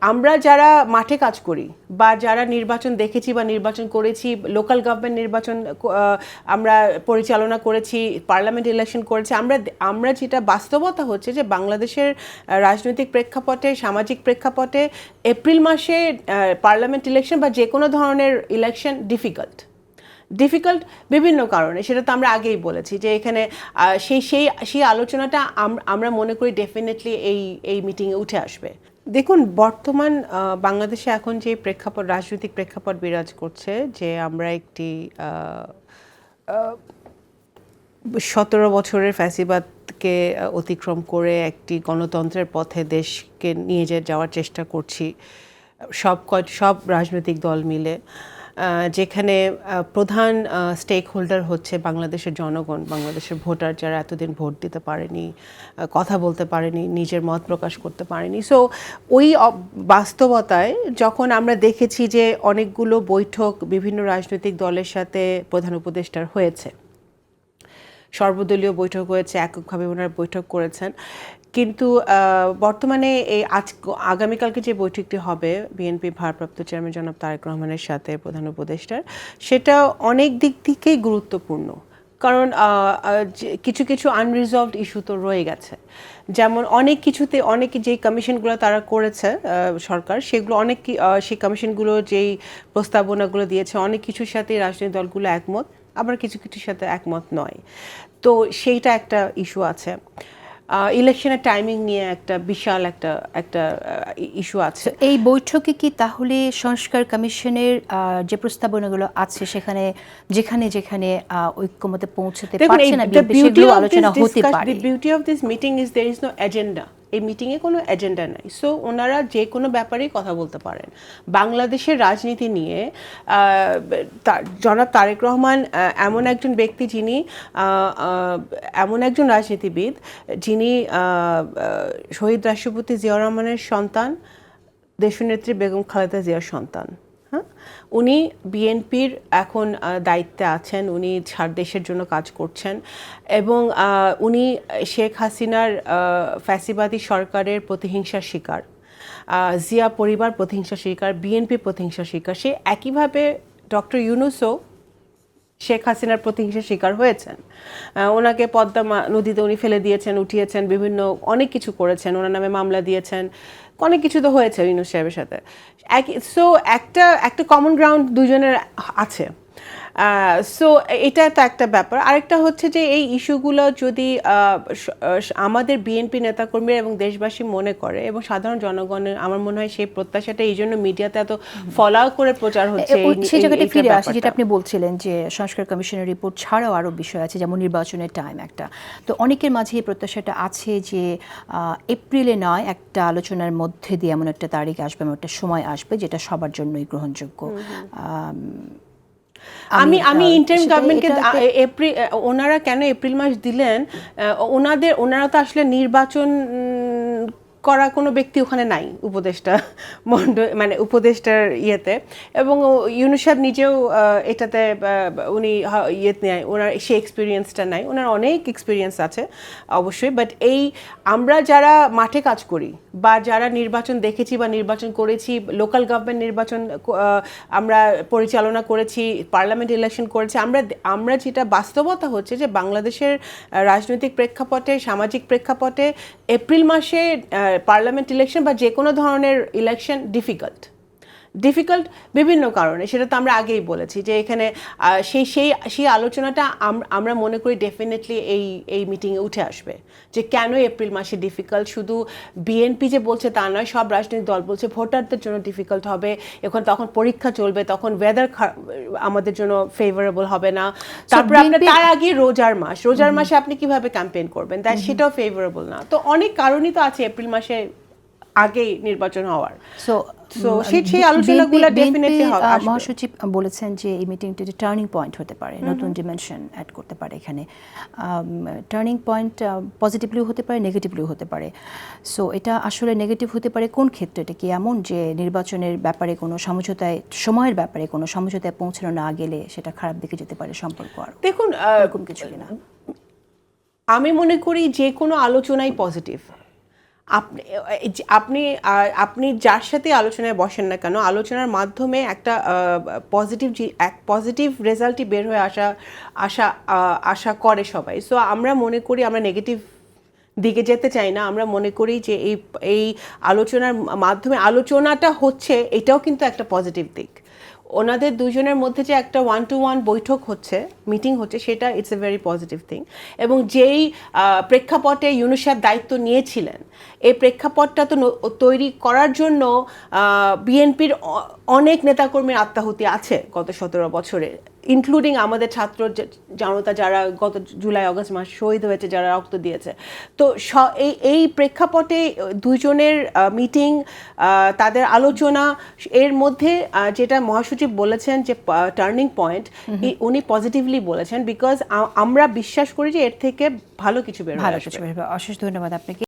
আমরা যারা মাঠে কাজ করি বা যারা নির্বাচন দেখেছি বা নির্বাচন করেছি, লোকাল গভর্নমেন্ট নির্বাচন আমরা পরিচালনা করেছি, পার্লামেন্ট ইলেকশন করেছি, আমরা যেটা বাস্তবতা হচ্ছে যে বাংলাদেশের রাজনৈতিক প্রেক্ষাপটে, সামাজিক প্রেক্ষাপটে এপ্রিল মাসে পার্লামেন্ট ইলেকশন বা যে কোনো ধরনের ইলেকশন ডিফিকাল্ট বিভিন্ন কারণে। সেটা তো আমরা আগেই বলেছি যে এখানে সেই আলোচনাটা আমরা মনে করি ডেফিনেটলি এই মিটিংয়ে উঠে আসবে। দেখুন, বর্তমান বাংলাদেশে এখন যে রাজনৈতিক প্রেক্ষাপট বিরাজ করছে, যে আমরা একটি 17 বছরের ফ্যাসিবাদকে অতিক্রম করে একটি গণতন্ত্রের পথে দেশকে নিয়ে যাওয়ার চেষ্টা করছি সব রাজনৈতিক দল মিলে, যেখানে প্রধান স্টেক হোল্ডার হচ্ছে বাংলাদেশের জনগণ, বাংলাদেশের ভোটার, যারা এতদিন ভোট দিতে পারেনি, কথা বলতে পারেনি, নিজের মত প্রকাশ করতে পারেনি। সো ওই বাস্তবতায় যখন আমরা দেখেছি যে অনেকগুলো বৈঠক বিভিন্ন রাজনৈতিক দলের সাথে প্রধান উপদেষ্টার হয়েছে, সর্বদলীয় বৈঠক হয়েছে, এককভাবে ওনারা বৈঠক করেছেন, কিন্তু বর্তমানে আগামীকালকে যে বৈঠকটি হবে বিএনপি ভারপ্রাপ্ত চেয়ারম্যান জনাব তারেক রহমানের সাথে প্রধান উপদেষ্টার, সেটা অনেক দিক থেকেই গুরুত্বপূর্ণ। কারণ কিছু আনরিজলভড ইস্যু তো রয়ে গেছে। যেমন অনেক যেই কমিশনগুলো তারা করেছে সরকার, সেগুলো সেই কমিশনগুলো যেই প্রস্তাবনাগুলো দিয়েছে, অনেক কিছুর সাথে রাজনৈতিক দলগুলো একমত, আবার কিছুর সাথে একমত নয়। তো সেইটা একটা ইস্যু আছে। ইলেকশনের টাইমিং নিয়ে একটা বিশাল একটা ইস্যু আছে। এই বৈঠকে কি তাহলে সংস্কার কমিশনের যে প্রস্তাবনাগুলো আছে সেখানে যেখানে ঐক্যমতে পৌঁছতে পারছে না সেগুলো আলোচনা হতে পারে? The beauty of this meeting is there is no agenda. এই মিটিংয়ে কোনো এজেন্ডা নাই। সো ওনারা যে কোনো ব্যাপারেই কথা বলতে পারেন। বাংলাদেশের রাজনীতি নিয়ে জনাব তারেক রহমান এমন একজন ব্যক্তি, যিনি এমন একজন রাজনীতিবিদ, যিনি শহীদ রাষ্ট্রপতি জিয়াউর রহমানের সন্তান, দেশনেত্রী বেগম খালেদা জিয়ার সন্তান। হ্যাঁ, উনি বিএনপির এখন দায়িত্বে আছেন, উনি দেশের জন্য কাজ করছেন, এবং উনি শেখ হাসিনার ফ্যাসিবাদী সরকারের প্রতিহিংসার শিকার, জিয়া পরিবার প্রতিহিংসার শিকার, বিএনপি প্রতিহিংসার শিকার। সে একইভাবে ডক্টর ইউনূসও শেখ হাসিনার প্রতিহিংসার শিকার হয়েছেন। ওনাকে পদ্মা নদীতে উনি ফেলে দিয়েছেন, উঠিয়েছেন, বিভিন্ন অনেক কিছু করেছেন, ওনার নামে মামলা দিয়েছেন, অনেক কিছু তো হয়েছে ইউনূস সাহেবের সাথে। সো একটা কমন গ্রাউন্ড দুজনের আছে। সো এটা তো একটা ব্যাপার। আরেকটা হচ্ছে যে এই ইস্যুগুলো যদি আমাদের বিএনপি নেতাকর্মীরা এবং দেশবাসী মনে করে, এবং সাধারণ জনগণের, আমার মনে হয় সেই প্রত্যাশাটা এই জন্য মিডিয়াতে এত ফলো করে প্রচার হচ্ছে। সেই জায়গাটা ফিরে আসি, যেটা আপনি বলছিলেন যে সংস্কার কমিশনের রিপোর্ট ছাড়াও আরও বিষয় আছে, যেমন নির্বাচনের টাইম একটা। তো অনেকের মাঝে এই প্রত্যাশাটা আছে যে এপ্রিলে নয়, একটা আলোচনার মধ্যে দিয়ে এমন একটা তারিখ আসবে, এমন একটা সময় আসবে যেটা সবার জন্যই গ্রহণযোগ্য। আমি ইন্টারিম গভর্নমেন্টকে ওনারা কেন এপ্রিল মাস দিলেন, ওনারা তো আসলে নির্বাচন করা কোনো ব্যক্তি ওখানে নাই উপদেষ্টা মানে উপদেষ্টার ইয়েতে, এবং ইউনূস সাহেব নিজেও এটাতে উনি নেয়, ওনার সেই এক্সপিরিয়েন্সটা নাই। ওনার অনেক এক্সপিরিয়েন্স আছে অবশ্যই, বাট আমরা যারা মাঠে কাজ করি বা যারা নির্বাচন দেখেছি বা নির্বাচন করেছি, লোকাল গভর্নমেন্ট নির্বাচন আমরা পরিচালনা করেছি, পার্লামেন্ট ইলেকশন করেছি, আমরা যেটা বাস্তবতা হচ্ছে যে বাংলাদেশের রাজনৈতিক প্রেক্ষাপটে, সামাজিক প্রেক্ষাপটে এপ্রিল মাসে পার্লামেন্ট ইলেকশন বা যে কোনো ধরনের ইলেকশন ডিফিকাল্ট বিভিন্ন কারণে। সেটা তো আমরা আগেই বলেছি যে এখানে সেই আলোচনাটা আমরা মনে করি ডেফিনেটলি এই মিটিংয়ে উঠে আসবে, যে কেন এপ্রিল মাসে ডিফিকাল্ট। শুধু বিএনপি যে বলছে তা নয়, সব রাজনৈতিক দল বলছে ভোটারদের জন্য ডিফিকাল্ট হবে, তখন পরীক্ষা চলবে, তখন ওয়েদার আমাদের জন্য ফেভারেবল হবে না। তারপরে আপনার তার আগে রোজার মাসে আপনি কিভাবে ক্যাম্পেইন করবেন, সেটাও ফেভারেবল না। তো অনেক কারণই তো আছে এপ্রিল মাসে আগেই নির্বাচন হওয়ার। সেই আলোচনাগুলো ডেফিনেটলি হবে। মহাসচিব বলেছেন যে এই মিটিংটি টার্নিং পয়েন্ট হতে পারে, নতুন ডিমেনশন অ্যাড করতে পারে এখানে। টার্নিং পয়েন্ট পজিটিভলিও হতে পারে, নেগেটিভলিও হতে পারে। সো এটা আসলে নেগেটিভ হতে পারে কোন ক্ষেত্রে? এটা কি এমন যে নির্বাচনের ব্যাপারে কোনো সময়ের ব্যাপারে কোনো সমঝোতায় পৌঁছানো না গেলে সেটা খারাপ দিকে যেতে পারে সম্পর্ক? আর দেখুন, এরকম কিছু না। আমি মনে করি যে কোনো আলোচনাই পজিটিভ। আপনি যার সাথে আলোচনায় বসেন না কেন, আলোচনার মাধ্যমে একটা পজিটিভ রেজাল্টই বের হয়ে আশা করে সবাই। সো আমরা মনে করি আমরা নেগেটিভ দিকে যেতে চাই না। আমরা মনে করি যে এই আলোচনার মাধ্যমে আলোচনাটা হচ্ছে, এটাও কিন্তু একটা পজিটিভ দিক। ওনাদের দুজনের মধ্যে যে একটা 1-to-1 বৈঠক হচ্ছে, মিটিং হচ্ছে, সেটা it's a very positive thing. এবং যেই প্রেক্ষাপটে ইউনুস সাহেব দায়িত্ব নিয়েছিলেন, এই প্রেক্ষাপটটা তো তৈরি করার জন্য বিএনপির অনেক নেতাকর্মীর আত্মাহুতি আছে গত 17 বছরে, ইনক্লুডিং আমাদের ছাত্র জনতা যারা গত জুলাই আগস্ট মাস শহীদ হয়েছে, যারা রক্ত দিয়েছে। তো এই প্রেক্ষাপটে দুজনের মিটিং, তাদের আলোচনা, এর মধ্যে যেটা মহাসচিব বলেছেন যে টার্নিং পয়েন্ট, উনি পজিটিভলি বলেছেন, বিকজ আমরা বিশ্বাস করি যে এর থেকে ভালো কিছু বের হবে। অশেষ ধন্যবাদ আপনাকে।